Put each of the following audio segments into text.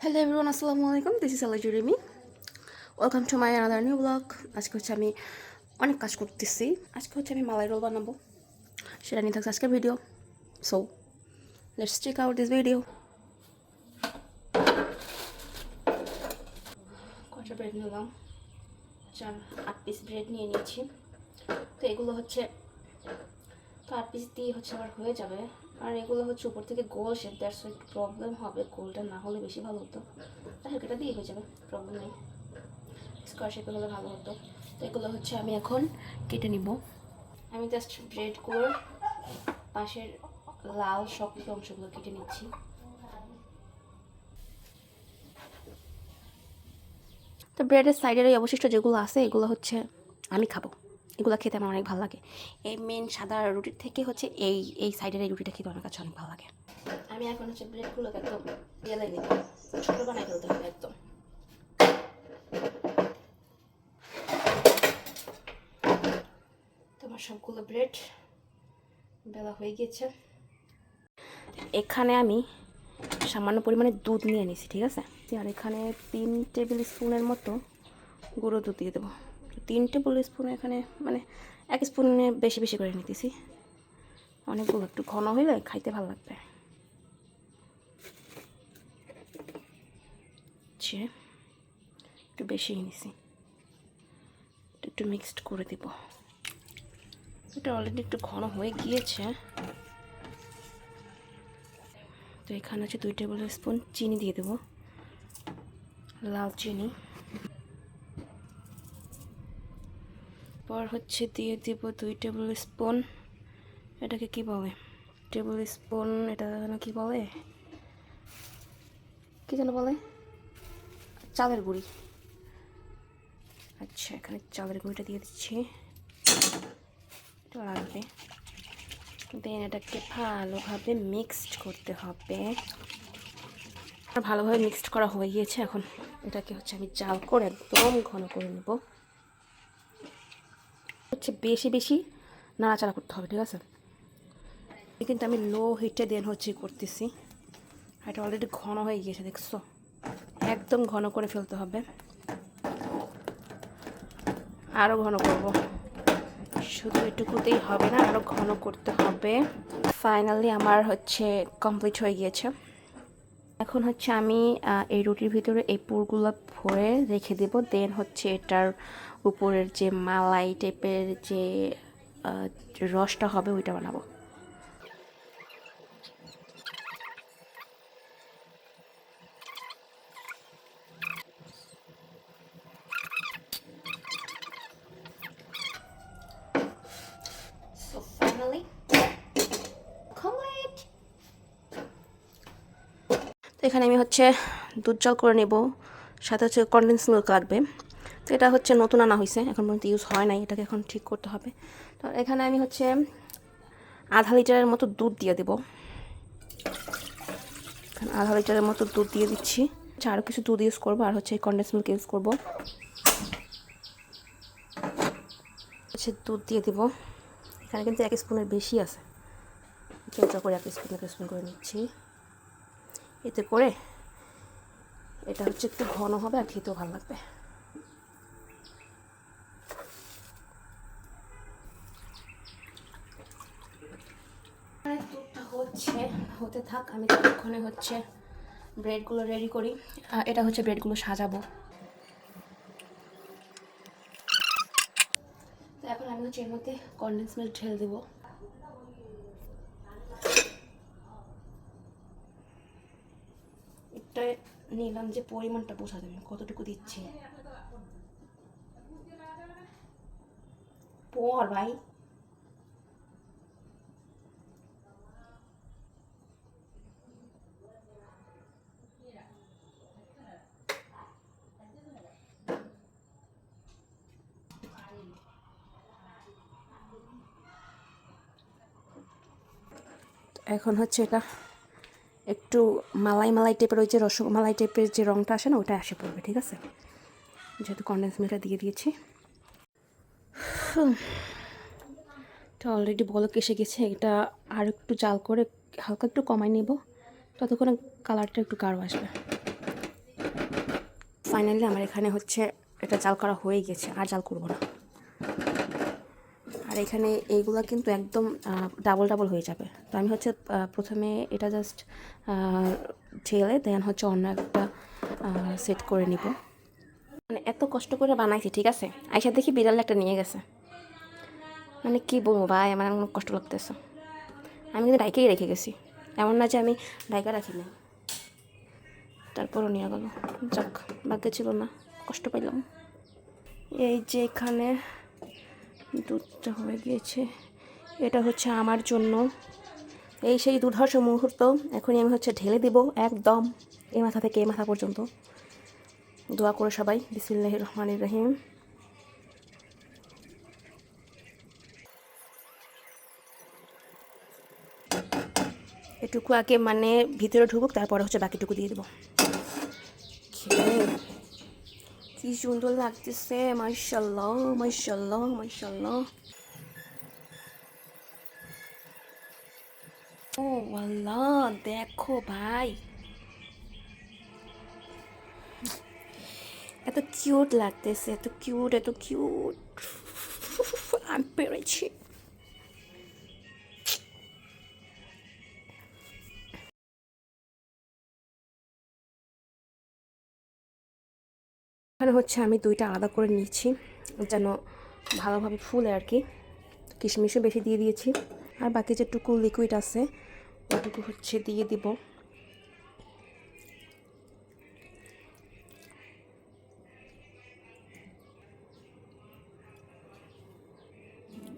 Hello everyone, আসসালামু আলাইকুম। This is Alaizu Rimi. Welcome to my another new blog. আজকে হচ্ছে আমি অনেক কাজ করতেছি। আজকে হচ্ছে আমি মালাই রোল বানাবো, সেটা নিয়ে থাকছে আজকের video. So let's check out this video. কয়টা ব্রেড নিলাম? 8 পিস ব্রেড নিয়ে নিয়েছি। তো এগুলো হচ্ছে 8 পিস দিয়ে হচ্ছে আবার হয়ে যাবে। আর এগুলো হচ্ছে উপর থেকে গোল শেপ, দ্যাটস একটু প্রবলেম হবে। গোলটা না হলে বেশি ভালো হতো, তাহলে এটা দিয়ে হয়ে যাবে, প্রবলেম নেই। স্কোয়ার শেপে হলে ভালো হতো। তো এগুলো হচ্ছে আমি এখন কেটে নিব। আমি জাস্ট ব্রেডগুলোর পাশের লাল শক্ত অংশগুলো কেটে নিচ্ছি। তো ব্রেডের সাইডের এই অবশিষ্ট যেগুলো আছে এগুলো হচ্ছে আমি খাবো। এগুলো খেতে আমার অনেক ভালো লাগে। এই মেন সাদা রুটির থেকে হচ্ছে এই এই সাইডের এই রুটিটা খেতে আমার কাছে অনেক ভালো লাগে। আমি এখন হচ্ছে ব্রেডগুলোকে একদম বেলাই নিব, ছোটো বানাই ফেলতে হবে একদম। তোমার সবগুলো ব্রেড বেলা হয়ে গিয়েছে। এখানে আমি সামান্য পরিমাণে দুধ নিয়ে নিছি, ঠিক আছে। আর এখানে 3 টেবিল স্পুনের মতো গুঁড়ো দুধ দিয়ে দেবো। 3 টেবিল স্পুন এখানে মানে 1 স্পুনে বেশি বেশি করে নিতেছি। অনেকগুলো একটু ঘন হইলে খাইতে ভালো লাগবে। একটু বেশি নিছি, একটু মিক্সড করে দিব। এটা অলরেডি একটু ঘন হয়ে গিয়েছে। তো এখানে হচ্ছে 2 টেবিল স্পুন চিনি দিয়ে দেবো, লাল চিনি। পর হচ্ছে দিয়ে দিব 2 টেবিল স্পুন, এটাকে কি বলে, টেবিল স্পুন, এটা যেন কি বলে, কি যেন বলে, চালের গুঁড়ি। আচ্ছা, এখানে চালের গুঁড়িটা দিয়ে দিচ্ছি, একটু লাগবে। দেন এটাকে ভালোভাবে মিক্সড করতে হবে। ভালোভাবে মিক্সড করা হয়ে গিয়েছে। এখন এটাকে হচ্ছে আমি জাল করে একদম ঘন করে নেব। হচ্ছে বেশি বেশি নাড়াচাড়া করতে হবে, ঠিক আছে। কিন্তু আমি লো হিটে দেন হচ্ছে করতেছি। এটা অলরেডি ঘন হয়ে গিয়েছে, দেখছো, একদম ঘন করে ফেলতে হবে। আরও ঘন করব, শুধু এটুকুতেই হবে না, আরও ঘন করতে হবে। ফাইনালি আমার হচ্ছে কমপ্লিট হয়ে গিয়েছে। এখন হচ্ছে আমি এই রুটির ভিতরে এই পুরগুলো ভরে রেখে দেব। দেন হচ্ছে এটার উপরের যে মালাই টাইপের যে রসটা হবে ওইটা বানাবো। So finally complete. তো এখানে আমি হচ্ছে দুধ জাল করে নেব, সাথে হচ্ছে কনডেন্স মিল্ক লাগবে। তো এটা হচ্ছে নতুন আনা হয়েছে, এখন পর্যন্ত ইউজ হয় নাই, এটাকে এখন ঠিক করতে হবে। তো এখানে আমি হচ্ছে আধা লিটারের মতো দুধ দিয়ে দেব। এখানে আধা লিটারের মতো দুধ দিয়ে দিচ্ছি। আরও কিছু দুধ ইউজ করবো, আর হচ্ছে কনডেন্স মিল্ক ইউজ করবো। হচ্ছে দুধ দিয়ে দেব। এখানে কিন্তু 1 স্পুনের বেশি আছে, কেউটা করে 1 স্পুন করে নিচ্ছি। এতে করে এটা হচ্ছে একটু ঘন হবে আর খেতেও ভালো লাগবে। দুধটা হচ্ছে হতে থাক, আমি ততক্ষণে হচ্ছে ব্রেডগুলো রেডি করি। এটা হচ্ছে ব্রেডগুলো সাজাবো। তো এখন আমি হচ্ছে এর মধ্যে কনডেন্স মিল্ক ঢেলে দেবো। এটা নিলাম যে পরিমাণটা বোঝা যাবে কতটুকু দিচ্ছি। পর ভাই, এখন হচ্ছে এটা একটু মালাই মালাই টাইপের, ওই যে রসমালাই টাইপের যে রঙটা আসে না, ওটা আসে পড়বে, ঠিক আছে। যেহেতু কনডেন্স মিল্কটা দিয়ে দিয়েছি, এটা অলরেডি বলক এসে গেছে। এটা আর একটু জাল করে হালকা একটু কমাই নেব, ততক্ষণে কালারটা একটু গাঢ় আসবে। ফাইনালি আমার এখানে হচ্ছে এটা জাল করা হয়ে গেছে, আর জাল করবো না। আর এখানে এইগুলো কিন্তু একদম ডাবল ডাবল হয়ে যাবে। তো আমি হচ্ছে প্রথমে এটা জাস্ট ঢেলে দেন হচ্ছে অন্য একটা সেট করে নিব। মানে এত কষ্ট করে বানাইছি, ঠিক আছে, আইসা দেখি বিড়াল একটা নিয়ে গেছে। মানে কী বলবো ভাই, আমার এমন কষ্ট লাগতেছে। আমি কিন্তু ডাইকেই রেখে গেছি, এমন না যে আমি ডাইকা রাখি না। তারপরও নিয়ে গেল, যাক ভাগ্যে ছিল না, কষ্ট পাইলাম। এই যে এখানে দুধটা হয়ে গিয়েছে, এটা হচ্ছে আমার জন্য এই সেই দুর্ধর্ষ মুহূর্ত। এখনই আমি হচ্ছে ঢেলে দিব একদম এই মাথা থেকে এই মাথা পর্যন্ত। দোয়া করে সবাই, বিসমিল্লাহির রহমানির রহিম। এটুকু আগে মানে ভিতরে ঢুকুক, তারপরে হচ্ছে বাকিটুকু দিয়ে দেবো। কি সুন্দর লাগতেছে, মাশাআল্লাহ মাশাআল্লাহ মাশাআল্লাহ। ও আল্লাহ, দেখো ভাই, এত কিউট লাগতেছে, এত কিউট, এত কিউট। আমি পেরেছি। এখানে হচ্ছে আমি দুইটা আলাদা করে নিয়েছি যেন ভালোভাবে ফুলে আর কি। কিশমিশও বেশি দিয়ে দিয়েছি, আর বাকি যেটুকু লিকুইড আছে ওটুকু হচ্ছে দিয়ে দিব।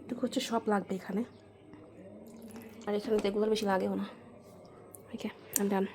এটুকু হচ্ছে সব লাগবে এখানে, আর এখানে তো এগুলোর বেশি লাগেও না। ওকে, আই এম ডান।